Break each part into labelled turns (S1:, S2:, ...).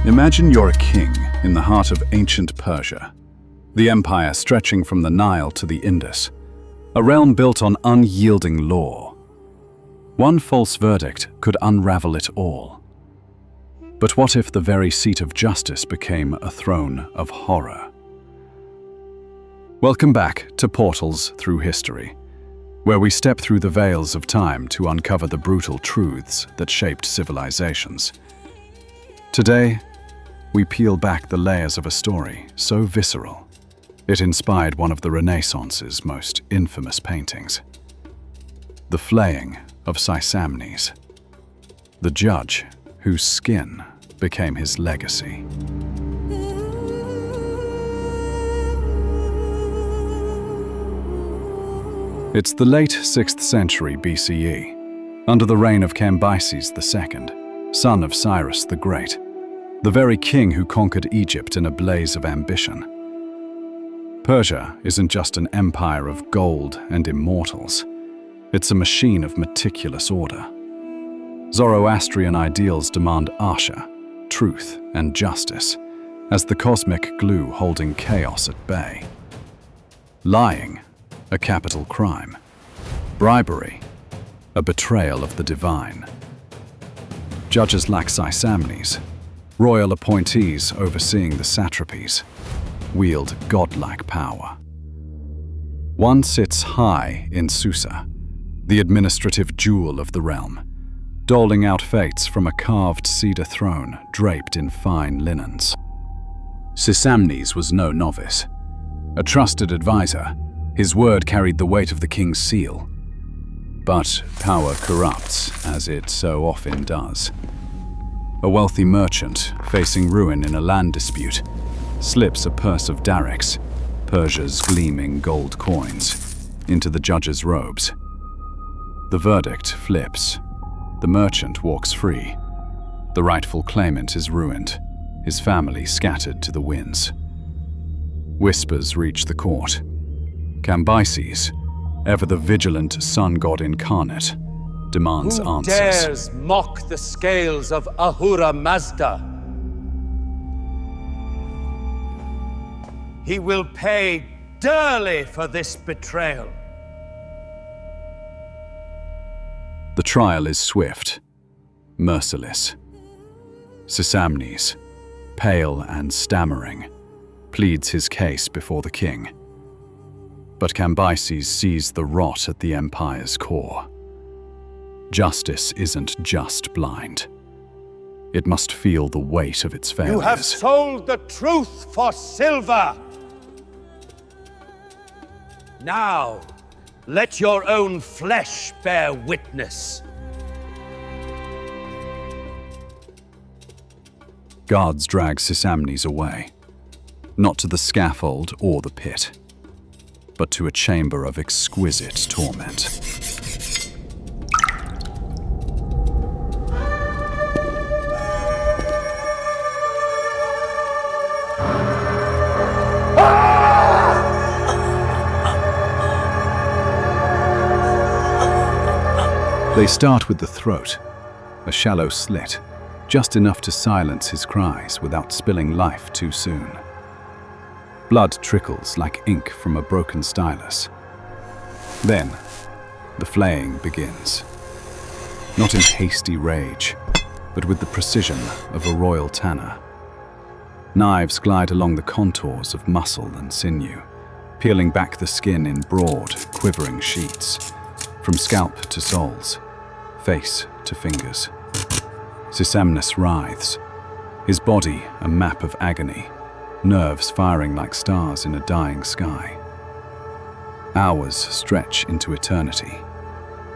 S1: Imagine you're a king in the heart of ancient Persia, the empire stretching from the Nile to the Indus, a realm built on unyielding law. One false verdict could unravel it all. But what if the very seat of justice became a throne of horror? Welcome back to Portals Through History, where we step through the veils of time to uncover the brutal truths that shaped civilizations. Today, we peel back the layers of a story so visceral, it inspired one of the Renaissance's most infamous paintings. The flaying of Sisamnes, the judge whose skin became his legacy. It's the late 6th century BCE, under the reign of Cambyses II, son of Cyrus the Great, the very king who conquered Egypt in a blaze of ambition. Persia isn't just an empire of gold and immortals. It's a machine of meticulous order. Zoroastrian ideals demand Asha, truth and justice, as the cosmic glue holding chaos at bay. Lying, a capital crime. Bribery, a betrayal of the divine. Judges like Sisamnes, royal appointees overseeing the satrapies, wield godlike power. One sits high in Susa, the administrative jewel of the realm, doling out fates from a carved cedar throne draped in fine linens. Sisamnes was no novice. A trusted advisor, his word carried the weight of the king's seal. But power corrupts, as it so often does. A wealthy merchant, facing ruin in a land dispute, slips a purse of darics, Persia's gleaming gold coins, into the judge's robes. The verdict flips. The merchant walks free. The rightful claimant is ruined, his family scattered to the winds. Whispers reach the court. Cambyses, ever the vigilant sun god incarnate, demands answers.
S2: Who dares mock the scales of Ahura Mazda? He will pay dearly for this betrayal.
S1: The trial is swift, merciless. Sisamnes, pale and stammering, pleads his case before the king. But Cambyses sees the rot at the empire's core. Justice isn't just blind. It must feel the weight of its failures.
S2: You have sold the truth for silver. Now, let your own flesh bear witness.
S1: Guards drag Sisamnes away, not to the scaffold or the pit, but to a chamber of exquisite torment. They start with the throat, a shallow slit, just enough to silence his cries without spilling life too soon. Blood trickles like ink from a broken stylus. Then, the flaying begins. Not in hasty rage, but with the precision of a royal tanner. Knives glide along the contours of muscle and sinew, peeling back the skin in broad, quivering sheets, from scalp to soles, face to fingers. Sisamnes writhes, his body a map of agony, nerves firing like stars in a dying sky. Hours stretch into eternity.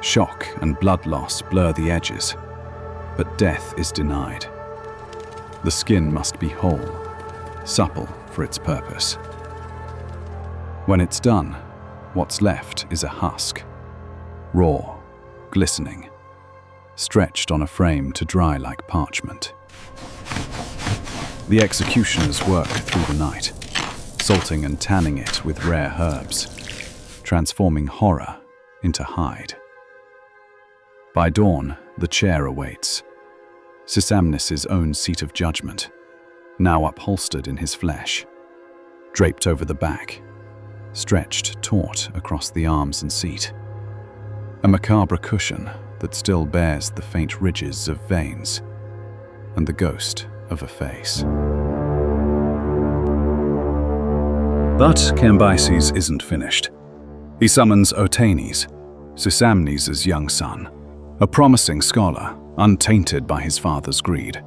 S1: Shock and blood loss blur the edges, but death is denied. The skin must be whole, supple for its purpose. When it's done, what's left is a husk, raw, glistening, stretched on a frame to dry like parchment. The executioners work through the night, salting and tanning it with rare herbs, transforming horror into hide. By dawn, the chair awaits, Sisamnes' own seat of judgment, now upholstered in his flesh, draped over the back, stretched taut across the arms and seat. A macabre cushion that still bears the faint ridges of veins and the ghost of a face. But Cambyses isn't finished. He summons Otanes, Sisamnes' young son, a promising scholar, untainted by his father's greed.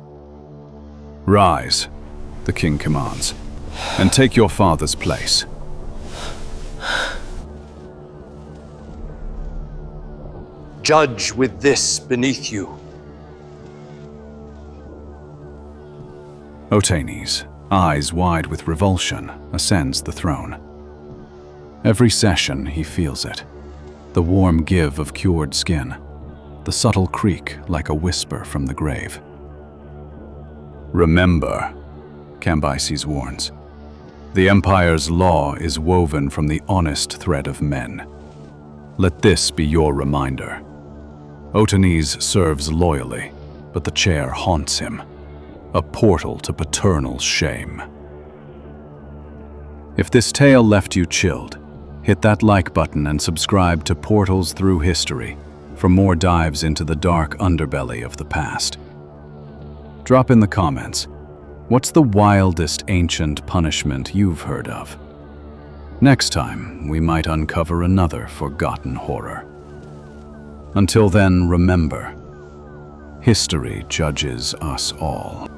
S1: "Rise," the king commands, "and take your father's place."
S2: Judge with this beneath you.
S1: Otanes, eyes wide with revulsion, ascends the throne. Every session he feels it, the warm give of cured skin, the subtle creak like a whisper from the grave. "Remember," Cambyses warns, "the Empire's law is woven from the honest thread of men. Let this be your reminder. Otanes serves loyally, but the chair haunts him, a portal to paternal shame." If this tale left you chilled, hit that like button and subscribe to Portals Through History for more dives into the dark underbelly of the past. Drop in the comments, what's the wildest ancient punishment you've heard of? Next time, we might uncover another forgotten horror. Until then, remember, history judges us all.